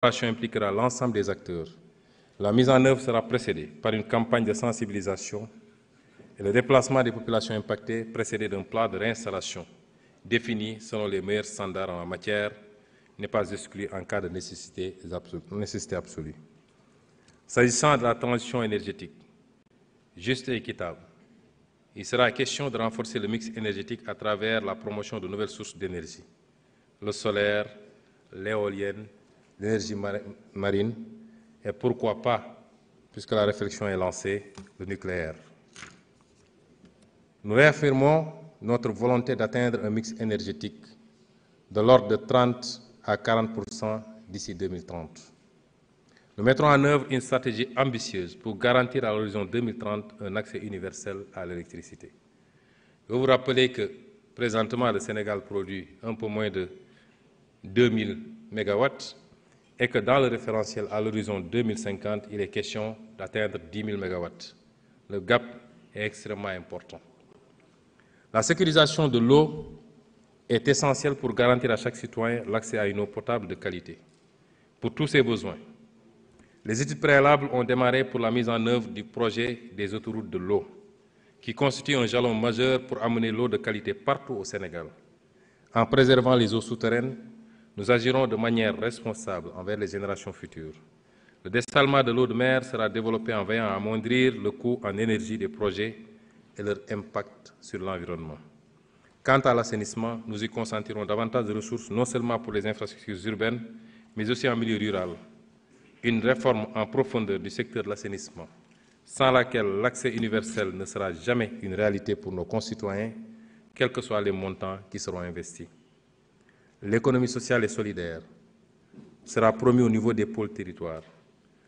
L'opération impliquera l'ensemble des acteurs. La mise en œuvre sera précédée par une campagne de sensibilisation et le déplacement des populations impactées précédé d'un plan de réinstallation défini selon les meilleurs standards en la matière n'est pas exclu en cas de nécessité absolue. S'agissant de la transition énergétique, juste et équitable, il sera question de renforcer le mix énergétique à travers la promotion de nouvelles sources d'énergie, le solaire, l'éolienne, l'énergie marine et pourquoi pas, puisque la réflexion est lancée, le nucléaire. Nous réaffirmons notre volonté d'atteindre un mix énergétique de l'ordre de 30 à 40% d'ici 2030. Nous mettrons en œuvre une stratégie ambitieuse pour garantir à l'horizon 2030 un accès universel à l'électricité. Je veux vous rappeler que présentement le Sénégal produit un peu moins de 2000 MW et que dans le référentiel à l'horizon 2050, il est question d'atteindre 10 000 MW. Le gap est extrêmement important. La sécurisation de l'eau est essentielle pour garantir à chaque citoyen l'accès à une eau potable de qualité pour tous ses besoins. Les études préalables ont démarré pour la mise en œuvre du projet des autoroutes de l'eau, qui constitue un jalon majeur pour amener l'eau de qualité partout au Sénégal. En préservant les eaux souterraines, nous agirons de manière responsable envers les générations futures. Le dessalement de l'eau de mer sera développé en veillant à amoindrir le coût en énergie des projets et leur impact sur l'environnement. Quant à l'assainissement, nous y consentirons davantage de ressources, non seulement pour les infrastructures urbaines, mais aussi en milieu rural. Une réforme en profondeur du secteur de l'assainissement, sans laquelle l'accès universel ne sera jamais une réalité pour nos concitoyens, quels que soient les montants qui seront investis. L'économie sociale et solidaire sera promue au niveau des pôles territoires.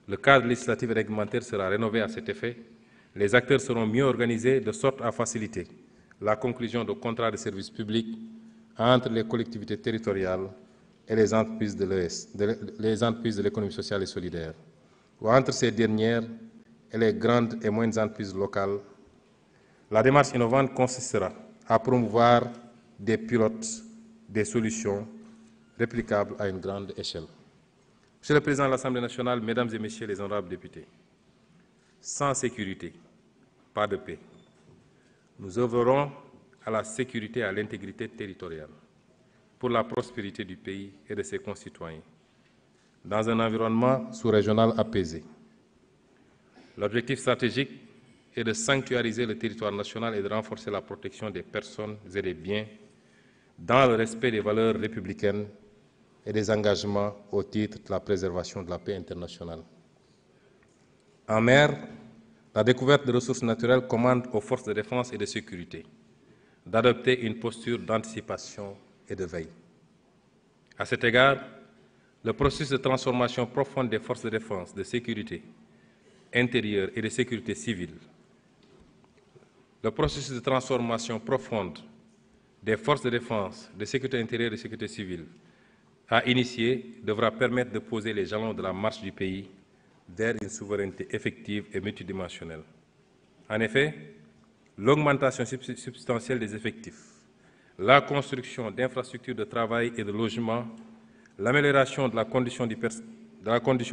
Le cadre législatif et réglementaire sera rénové à cet effet. Les acteurs seront mieux organisés de sorte à faciliter la conclusion de contrats de services publics entre les collectivités territoriales et les entreprises de l'économie sociale et solidaire, ou entre ces dernières et les grandes et moyennes entreprises locales. La démarche innovante consistera à promouvoir des pilotes, des solutions réplicables à une grande échelle. Monsieur le Président de l'Assemblée nationale, Mesdames et Messieurs les honorables députés, sans sécurité, pas de paix. Nous œuvrerons à la sécurité et à l'intégrité territoriale pour la prospérité du pays et de ses concitoyens, dans un environnement sous-régional apaisé. L'objectif stratégique est de sanctuariser le territoire national et de renforcer la protection des personnes et des biens dans le respect des valeurs républicaines et des engagements au titre de la préservation de la paix internationale. En mer, la découverte de ressources naturelles commande aux forces de défense et de sécurité d'adopter une posture d'anticipation et de veille. À cet égard, le processus de transformation profonde des forces de défense, de sécurité intérieure et de sécurité civile, le processus de transformation profonde des forces de défense, de sécurité intérieure et de sécurité civile à initier devra permettre de poser les jalons de la marche du pays vers une souveraineté effective et multidimensionnelle. En effet, l'augmentation substantielle des effectifs, la construction d'infrastructures de travail et de logement, l'amélioration de la condition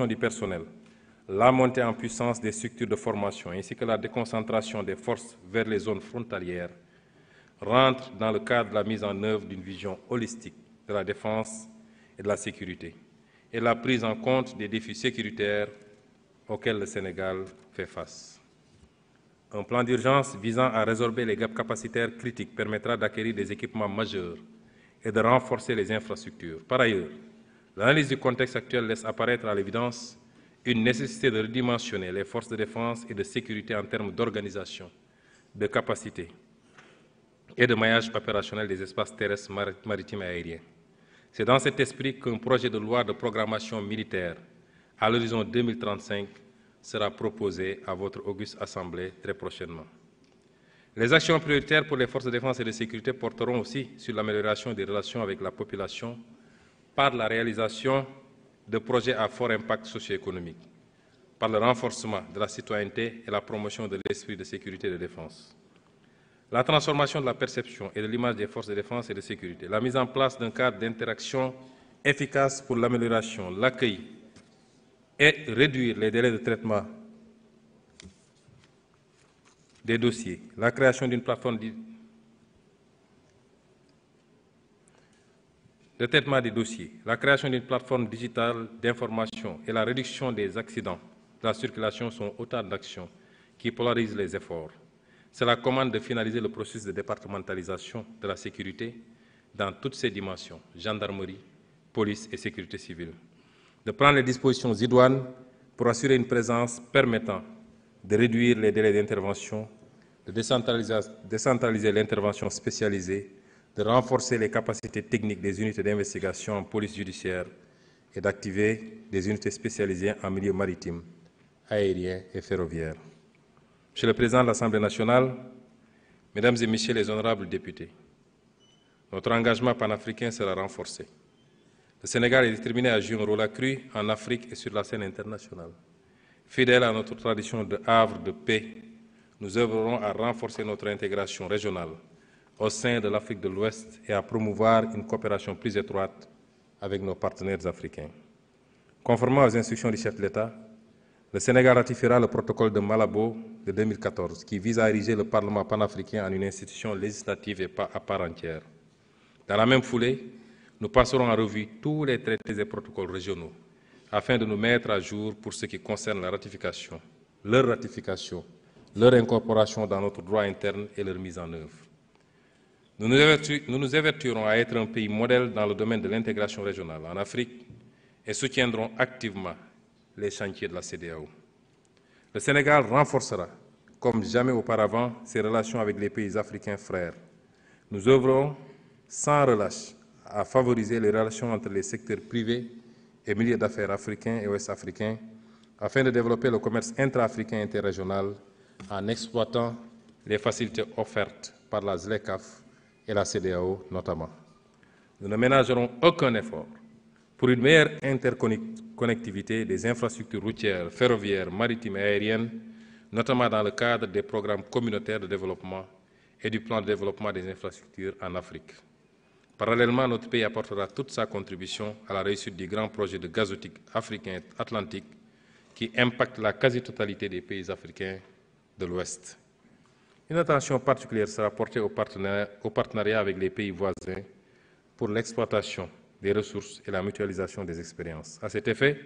du personnel, la montée en puissance des structures de formation ainsi que la déconcentration des forces vers les zones frontalières rentrent dans le cadre de la mise en œuvre d'une vision holistique de la défense et de la sécurité et la prise en compte des défis sécuritaires auxquels le Sénégal fait face. Un plan d'urgence visant à résorber les gaps capacitaires critiques permettra d'acquérir des équipements majeurs et de renforcer les infrastructures. Par ailleurs, l'analyse du contexte actuel laisse apparaître à l'évidence une nécessité de redimensionner les forces de défense et de sécurité en termes d'organisation, de capacité et de maillage opérationnel des espaces terrestres, maritimes et aériens. C'est dans cet esprit qu'un projet de loi de programmation militaire à l'horizon 2035 sera proposé à votre auguste Assemblée très prochainement. Les actions prioritaires pour les forces de défense et de sécurité porteront aussi sur l'amélioration des relations avec la population par la réalisation de projets à fort impact socio-économique, par le renforcement de la citoyenneté et la promotion de l'esprit de sécurité et de défense. La transformation de la perception et de l'image des forces de défense et de sécurité, la mise en place d'un cadre d'interaction efficace pour l'amélioration, l'accueil et réduire les délais de traitement des dossiers, la création d'une plateforme de traitement des dossiers, la création d'une plateforme digitale d'information et la réduction des accidents de la circulation sont autant d'actions qui polarisent les efforts. Cela commande de finaliser le processus de départementalisation de la sécurité dans toutes ses dimensions, gendarmerie, police et sécurité civile, de prendre les dispositions idoines pour assurer une présence permettant de réduire les délais d'intervention, de décentraliser l'intervention spécialisée, de renforcer les capacités techniques des unités d'investigation en police judiciaire et d'activer des unités spécialisées en milieu maritime, aérien et ferroviaire. Monsieur le Président de l'Assemblée nationale, Mesdames et Messieurs les honorables députés, notre engagement panafricain sera renforcé. Le Sénégal est déterminé à jouer un rôle accru en Afrique et sur la scène internationale. Fidèle à notre tradition de havre de paix, nous œuvrerons à renforcer notre intégration régionale au sein de l'Afrique de l'Ouest et à promouvoir une coopération plus étroite avec nos partenaires africains. Conformément aux instructions du chef de l'État, le Sénégal ratifiera le protocole de Malabo de 2014 qui vise à ériger le Parlement panafricain en une institution législative et pas à part entière. Dans la même foulée, nous passerons en revue tous les traités et protocoles régionaux afin de nous mettre à jour pour ce qui concerne la ratification, leur incorporation dans notre droit interne et leur mise en œuvre. Nous nous évertuerons à être un pays modèle dans le domaine de l'intégration régionale en Afrique et soutiendrons activement les chantiers de la CEDEAO. Le Sénégal renforcera, comme jamais auparavant, ses relations avec les pays africains frères. Nous œuvrons sans relâche à favoriser les relations entre les secteurs privés et milieux d'affaires africains et ouest-africains afin de développer le commerce intra-africain et interrégional en exploitant les facilités offertes par la ZLECAf et la CEDEAO notamment. Nous ne ménagerons aucun effort pour une meilleure interconnectivité des infrastructures routières, ferroviaires, maritimes et aériennes, notamment dans le cadre des programmes communautaires de développement et du plan de développement des infrastructures en Afrique. Parallèlement, notre pays apportera toute sa contribution à la réussite du grand projet de gazoduc africain atlantique qui impacte la quasi-totalité des pays africains de l'Ouest. Une attention particulière sera portée au partenariat avec les pays voisins pour l'exploitation des ressources et la mutualisation des expériences. À cet effet,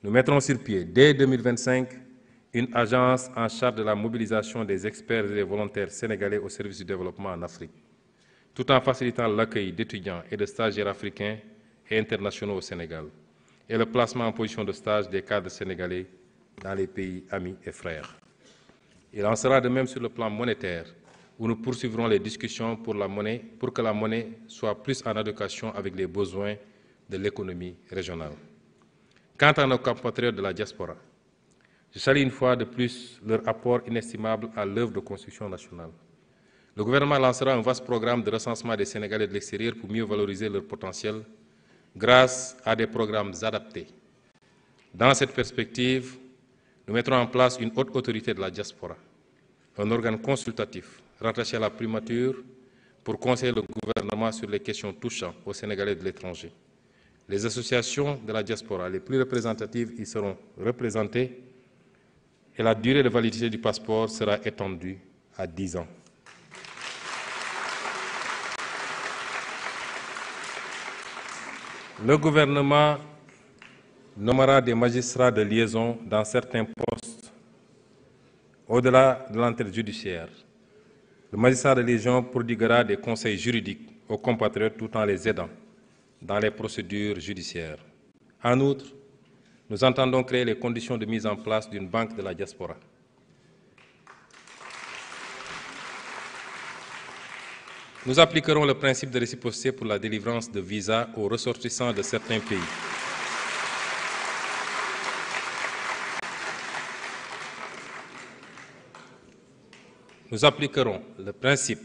nous mettrons sur pied, dès 2025, une agence en charge de la mobilisation des experts et des volontaires sénégalais au service du développement en Afrique, tout en facilitant l'accueil d'étudiants et de stagiaires africains et internationaux au Sénégal, et le placement en position de stage des cadres sénégalais dans les pays amis et frères. Il en sera de même sur le plan monétaire, où nous poursuivrons les discussions pour que la monnaie soit plus en adéquation avec les besoins de l'économie régionale. Quant à nos compatriotes de la diaspora, je salue une fois de plus leur apport inestimable à l'œuvre de construction nationale. Le gouvernement lancera un vaste programme de recensement des Sénégalais de l'extérieur pour mieux valoriser leur potentiel grâce à des programmes adaptés. Dans cette perspective, nous mettrons en place une haute autorité de la diaspora, un organe consultatif rattaché à la primature pour conseiller le gouvernement sur les questions touchant aux Sénégalais de l'étranger. Les associations de la diaspora les plus représentatives y seront représentées et la durée de validité du passeport sera étendue à 10 ans. Le gouvernement nommera des magistrats de liaison dans certains postes au-delà de l'entrée judiciaire. Le magistrat de liaison prodiguera des conseils juridiques aux compatriotes tout en les aidant dans les procédures judiciaires. En outre, nous entendons créer les conditions de mise en place d'une banque de la diaspora. Nous appliquerons le principe de réciprocité pour la délivrance de visas aux ressortissants de certains pays. Nous appliquerons le principe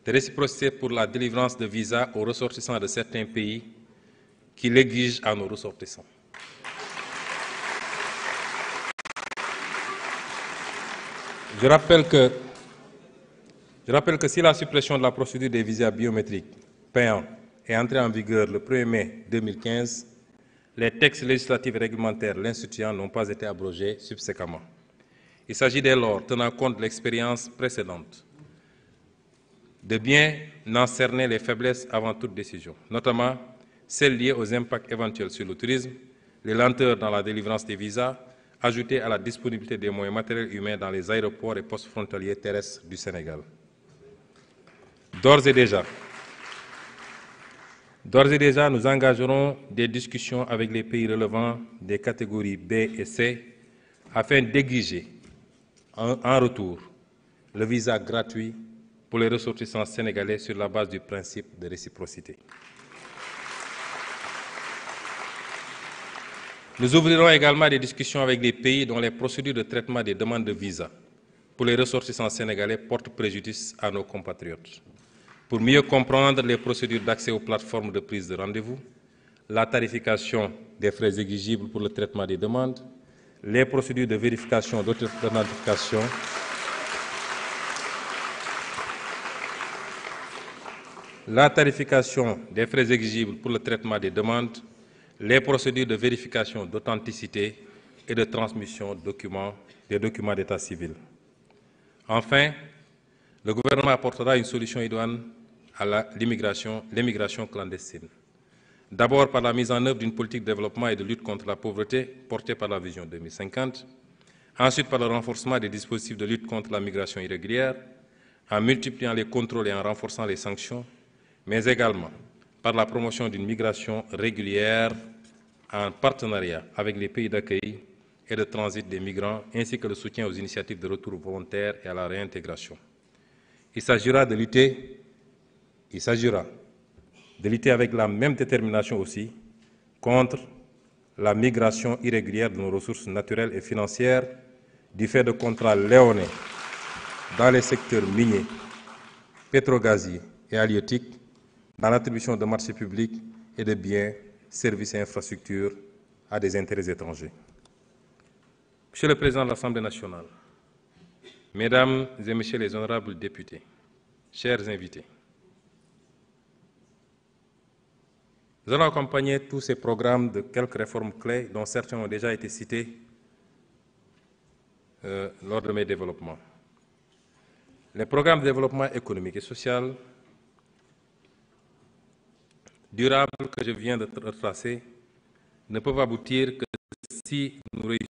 de réciprocité pour la délivrance de visas aux ressortissants de certains pays qui l'exigent à nos ressortissants. Je rappelle que si la suppression de la procédure des visas biométriques payants est entrée en vigueur le 1er mai 2015, les textes législatifs et réglementaires l'instituant n'ont pas été abrogés subséquemment. Il s'agit dès lors, tenant compte de l'expérience précédente, de bien en cerner les faiblesses avant toute décision, notamment celles liées aux impacts éventuels sur le tourisme, les lenteurs dans la délivrance des visas, ajoutées à la disponibilité des moyens matériels et humains dans les aéroports et postes frontaliers terrestres du Sénégal. D'ores et déjà, nous engagerons des discussions avec les pays relevant des catégories B et C afin d'exiger en retour le visa gratuit pour les ressortissants sénégalais sur la base du principe de réciprocité. Nous ouvrirons également des discussions avec les pays dont les procédures de traitement des demandes de visa pour les ressortissants sénégalais portent préjudice à nos compatriotes, pour mieux comprendre les procédures d'accès aux plateformes de prise de rendez-vous, la tarification des frais exigibles pour le traitement des demandes, les procédures de vérification d'authentification, la tarification des frais exigibles pour le traitement des demandes, les procédures de vérification d'authenticité et de transmission des documents d'état civil. Enfin, le gouvernement apportera une solution idoine à l'immigration clandestine. D'abord par la mise en œuvre d'une politique de développement et de lutte contre la pauvreté portée par la Vision 2050, ensuite par le renforcement des dispositifs de lutte contre la migration irrégulière, en multipliant les contrôles et en renforçant les sanctions, mais également par la promotion d'une migration régulière en partenariat avec les pays d'accueil et de transit des migrants, ainsi que le soutien aux initiatives de retour volontaire et à la réintégration. Il s'agira de lutter avec la même détermination aussi contre la migration irrégulière de nos ressources naturelles et financières du fait de contrats léonins dans les secteurs miniers, pétrogaziers et halieutiques, dans l'attribution de marchés publics et de biens, services et infrastructures à des intérêts étrangers. Monsieur le Président de l'Assemblée nationale, Mesdames et Messieurs les honorables députés, chers invités, nous allons accompagner tous ces programmes de quelques réformes clés dont certains ont déjà été cités lors de mes développements. Les programmes de développement économique et social durable que je viens de retracer ne peuvent aboutir que si nous réussissons